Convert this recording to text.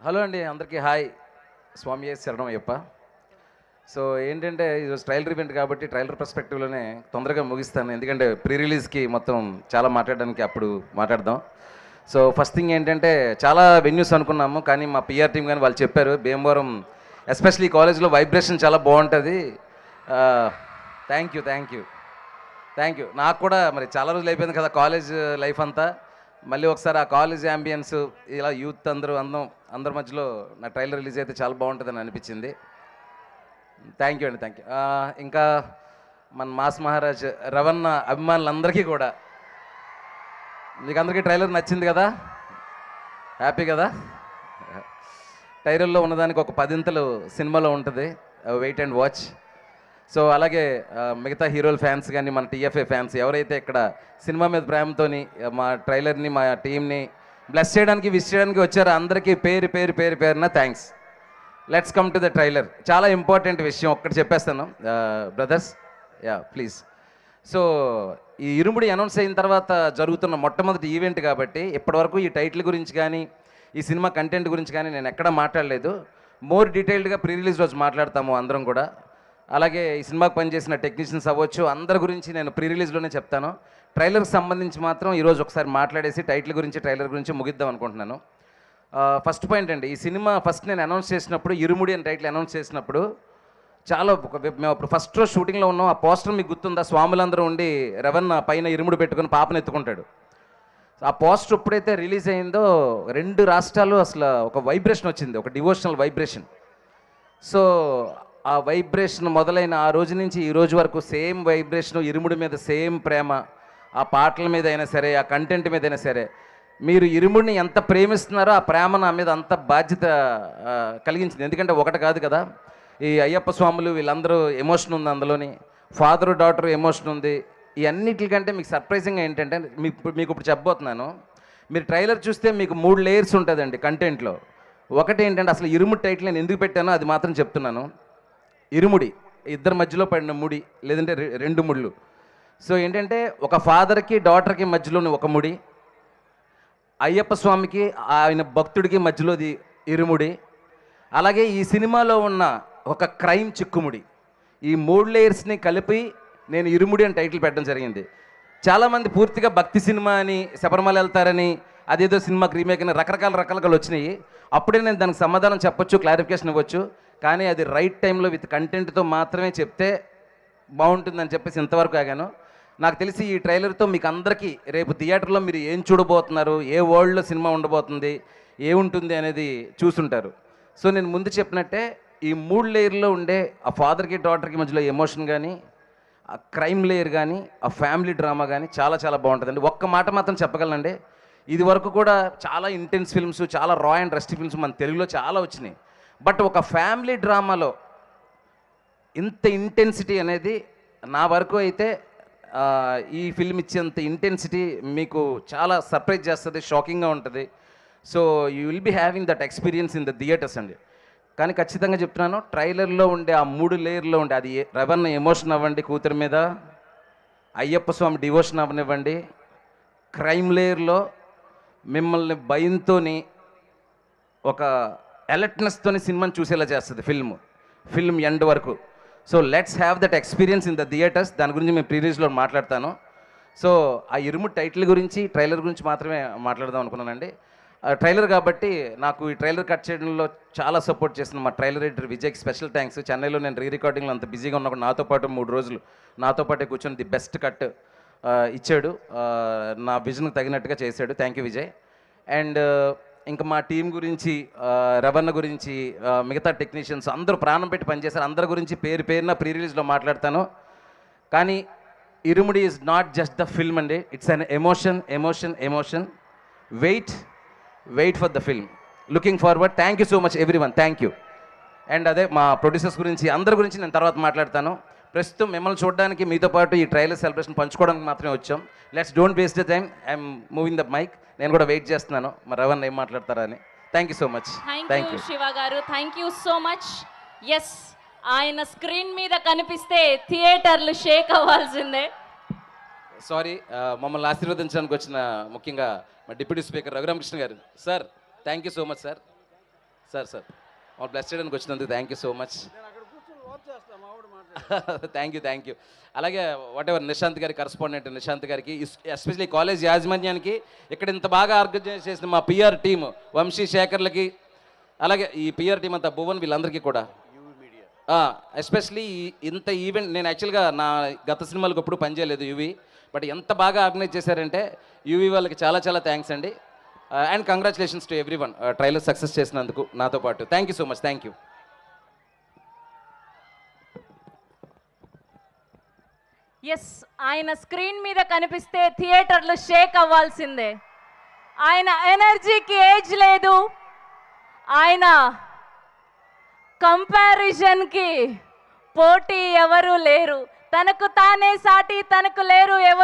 Hello అండి, అందరికీ hi. స్వామి శరణం అయ్యప్ప. సో ఏంటంటే ఈరోజు ట్రైలర్ ఈవెంట్ కాబట్టి ట్రైలర్ పర్స్పెక్టివ్లోనే తొందరగా ముగిస్తాను, ఎందుకంటే ప్రీ రిలీజ్కి మొత్తం చాలా మాట్లాడడానికి అప్పుడు మాట్లాడదాం. సో ఫస్ట్ థింగ్ ఏంటంటే చాలా వెన్యూస్ అనుకున్నాము, కానీ మా పిఆర్ టీం కానీ వాళ్ళు చెప్పారు భీమవరం ఎస్పెషల్లీ కాలేజ్లో వైబ్రేషన్ చాలా బాగుంటుంది. Thank you thank you thank you. నాకు కూడా మరి చాలా రోజులు అయిపోయింది కదా కాలేజ్ లైఫ్ అంతా, మళ్ళీ ఒకసారి ఆ కాలేజ్ యాంబియన్స్ ఇలా యూత్ అందరి మధ్యలో నా ట్రైలర్ రిలీజ్ అయితే చాలా బాగుంటుందని అనిపించింది. థ్యాంక్ యూ అండి, థ్యాంక్ యూ. ఇంకా మన మాస్ మహారాజ్ రవణ అభిమానులందరికీ కూడా మీకు అందరికీ ట్రైలర్ నచ్చింది కదా, హ్యాపీ కదా. ట్రైలర్లో ఉన్నదానికి ఒక 10 సినిమాలో ఉంటుంది, వెయిట్ అండ్ వాచ్. సో అలాగే మిగతా హీరోల ఫ్యాన్స్ కానీ మన టీఎఫ్ఏ ఫ్యాన్స్ ఎవరైతే ఇక్కడ సినిమా మీద ప్రేమతోని మా ట్రైలర్ని మా టీంని బ్లెస్ చేయడానికి విష్ చేయడానికి వచ్చారో అందరికీ పేరున thanks. Let's come to the trailer. చాలా ఇంపార్టెంట్ విషయం ఒక్కటి చెప్పేస్తాను బ్రదర్స్, యా ప్లీజ్. సో ఈ ఇరుముడి అనౌన్స్ అయిన తర్వాత జరుగుతున్న మొట్టమొదటి ఈవెంట్ కాబట్టి ఇప్పటివరకు ఈ టైటిల్ గురించి కానీ ఈ సినిమా కంటెంట్ గురించి కానీ నేను ఎక్కడా మాట్లాడలేదు. మోర్ డీటెయిల్డ్గా ప్రీ రిలీజ్ రోజు మాట్లాడతాము అందరం కూడా. అలాగే ఈ సినిమాకి పనిచేసిన టెక్నీషియన్స్ అవ్వచ్చు అందరి గురించి నేను ప్రీ రిలీజ్లోనే చెప్తాను. ట్రైలర్కి సంబంధించి మాత్రం ఈరోజు ఒకసారి మాట్లాడేసి టైటిల్ గురించి ట్రైలర్ గురించి ముగిద్దాం అనుకుంటున్నాను. ఫస్ట్ పాయింట్ అండి, ఈ సినిమా ఫస్ట్ నేను అనౌన్స్ చేసినప్పుడు ఇరుముడి అని టైటిల్ అనౌన్స్ చేసినప్పుడు చాలా మేము అప్పుడు ఫస్ట్ రోజు షూటింగ్లో ఉన్నాం. ఆ పోస్టర్ మీకు గుర్తుందా, స్వాములందరూ ఉండి రవణ పైన ఇరుముడి పెట్టుకుని పాపను ఎత్తుకుంటాడు. ఆ పోస్టర్ ఎప్పుడైతే రిలీజ్ అయిందో 2 రాష్ట్రాలు అసలు ఒక వైబ్రేషన్ వచ్చింది, ఒక డివోషనల్ వైబ్రేషన్. సో ఆ వైబ్రేషన్ మొదలైన ఆ రోజు నుంచి ఈ రోజు వరకు సేమ్ వైబ్రేషన్, ఇరుముడి మీద సేమ్ ప్రేమ, ఆ పాటల మీద అయినా సరే ఆ కంటెంట్ మీద అయినా సరే. మీరు ఇరుముడిని ఎంత ప్రేమిస్తున్నారో ఆ ప్రేమ నా మీద అంత బాధ్యత కలిగించింది. ఎందుకంటే ఒకటి కాదు కదా, ఈ అయ్యప్ప స్వాములు వీళ్ళందరూ ఎమోషన్ ఉంది అందులోని, ఫాదరు డాటర్ ఎమోషన్ ఉంది. ఈ అన్నిటికంటే మీకు సర్ప్రైజింగ్గా ఏంటంటే మీకు ఇప్పుడు చెప్పబోతున్నాను. మీరు ట్రైలర్ చూస్తే మీకు 3 లేయర్స్ ఉంటుందండి కంటెంట్లో. ఒకటి ఏంటంటే అసలు ఇరుముడి టైటిల్ నేను ఎందుకు పెట్టానో అది మాత్రం చెప్తున్నాను. ఇరుముడి, ఇద్దరి మధ్యలో పడిన ముడి, లేదంటే 2 ముళ్ళు. సో ఏంటంటే ఒక ఫాదర్కి డాటర్కి మధ్యలోని ఒక ముడి, అయ్యప్ప స్వామికి ఆయన భక్తుడికి మధ్యలోది ఇరుముడి, అలాగే ఈ సినిమాలో ఉన్న ఒక క్రైమ్ చిక్కుముడి. ఈ 3 లేయర్స్ని కలిపి నేను ఇరుముడి అని టైటిల్ పెట్టడం జరిగింది. చాలామంది పూర్తిగా భక్తి సినిమా అని శబరిమల వెళ్తారని అదేదో సినిమాకి రీమేక్ అని రకరకాలుగా వచ్చినాయి. అప్పుడే నేను దానికి సమాధానం చెప్పొచ్చు, క్లారిఫికేషన్ ఇవ్వచ్చు. కానీ అది రైట్ టైంలో విత్ కంటెంట్తో మాత్రమే చెప్తే బాగుంటుందని చెప్పేసి ఇంతవరకు ఆగాను. నాకు తెలిసి ఈ ట్రైలర్తో మీకు అందరికీ రేపు థియేటర్లో మీరు ఏం చూడబోతున్నారు, ఏ వరల్డ్లో సినిమా ఉండబోతుంది, ఏముంటుంది అనేది చూసుంటారు. సో నేను ముందు చెప్పినట్టే ఈ 3 లేయర్లో ఉండే ఆ ఫాదర్కి డాటర్కి మధ్యలో ఎమోషన్ కానీ, ఆ క్రైమ్ లేయర్ కానీ, ఆ ఫ్యామిలీ డ్రామా కానీ చాలా చాలా బాగుంటుందండి. ఒక్క మాట మాత్రం చెప్పగలనండి, ఇది వరకు కూడా చాలా ఇంటెన్స్ ఫిల్మ్స్, చాలా రా అండ్ రస్టీ ఫిల్మ్స్ మన తెలుగులో చాలా వచ్చినాయి. బట్ ఒక ఫ్యామిలీ డ్రామాలో ఇంత ఇంటెన్సిటీ అనేది నా వరకు అయితే ఈ ఫిల్మ్ ఇచ్చేంత ఇంటెన్సిటీ మీకు చాలా సర్ప్రైజ్ చేస్తుంది, షాకింగ్గా ఉంటుంది. So you will be having that experience in the theaters అండి. కానీ ఖచ్చితంగా చెప్తున్నాను, ట్రైలర్లో ఉండే ఆ 3 లేయర్లో ఉండే అది రవణ ఎమోషన్ అవ్వండి కూతురు మీద, అయ్యప్ప స్వామి డివోషన్ అవ్వనివ్వండి, క్రైమ్ లేయర్లో మిమ్మల్ని భయంతోని ఒక అలర్ట్నెస్తోని సినిమాని చూసేలా చేస్తుంది ఫిల్మ్ ఎండ్ వరకు. So let's have that experience in the theatres. దాని గురించి మేము ప్రీ రిలీజ్లో మాట్లాడతాను. సో ఆ ఇరుము టైటిల్ గురించి ట్రైలర్ గురించి మాత్రమే మాట్లాడదాం అనుకున్నానండి. ట్రైలర్ కాబట్టి నాకు ఈ ట్రైలర్ కట్ చేయడంలో చాలా సపోర్ట్ చేసిన మా ట్రైలర్ ఎడిటర్ విజయ్కి స్పెషల్ థ్యాంక్స్. చెన్నైలో నేను రికార్డింగ్లో అంత బిజీగా ఉన్నప్పుడు నాతో పాటు 3 రోజులు నాతో పాటే కూర్చొని ది బెస్ట్ కట్ ఇచ్చాడు, నా విజన్కి తగినట్టుగా చేశాడు. Thank you Vijay. అండ్ ఇంకా మా టీం గురించి, రవణ గురించి, మిగతా టెక్నీషియన్స్ అందరూ ప్రాణం పెట్టి పనిచేశారు. అందరి గురించి పేరున ప్రీ రిలీజ్లో మాట్లాడతాను. కానీ Irumudi is not just the film అండి, it's an emotion. Wait for the film. Looking forward. Thank you so much everyone, thank you. And అదే మా ప్రొడ్యూసర్స్ గురించి అందరి గురించి నేను తర్వాత మాట్లాడతాను. ప్రస్తుతం మిమ్మల్ని చూడడానికి మీతో పాటు ఈ ట్రైలర్ సెలబ్రేషన్ పంచుకోవడానికి మాత్రమే వచ్చాం. Let's don't waste the time, I'm moving the mic. నేను కూడా వెయిట్ చేస్తున్నాను మరి రవణ ఏం మాట్లాడతారా అని. Thank you so much. Thank you Shiva garu, thank you so much. Yes, ఆయన స్క్రీన్ మీద కనిపిస్తే థియేటర్లు షేక్ అవ్వాల్సిందే. సారీ, మమ్మల్ని ఆశీర్వదించడానికి వచ్చిన ముఖ్యంగా మా డిప్యూటీ స్పీకర్ రఘురామకృష్ణ గారు. Sir thank you so much sir. Sir మా బ్లెస్ చేయడానికి వచ్చినందుకు thank you so much. Thank you. అలాగే వాట్ ఎవర్ నిశాంత్ గారి కరస్పాండెంట్ నిశాంత్ గారికి, ఎస్పెషలీ కాలేజ్ యాజమాన్యానికి, ఇక్కడ ఇంత బాగా ఆర్గనైజ్ చేసిన మా పిఆర్ టీమ్ వంశీ శేఖర్లకి, అలాగే ఈ పిఆర్ టీం అంతా భువన్ వీళ్ళందరికీ కూడా, ఎస్పెషలీ ఇంత ఈవెంట్ నేను యాక్చువల్గా నా గత సినిమాలకు ఎప్పుడు పనిచేయలేదు యూవీ, బట్ ఎంత బాగా ఆర్గనైజ్ చేశారంటే యూవీ వాళ్ళకి చాలా చాలా థ్యాంక్స్ అండి. And congratulations to everyone trailer success చేసినందుకు నాతో పాటు. Thank you so much. Thank you. Yes, ఆయన స్క్రీన్ మీద కనిపిస్తే థియేటర్లు షేక్ అవ్వాల్సిందే. ఆయన ఎనర్జీకి ఏజ్ లేదు, ఆయన కంపారిజన్కి పోటీ ఎవరు లేరు, తనకు తానే సాటి తనకు లేరు ఎవరు.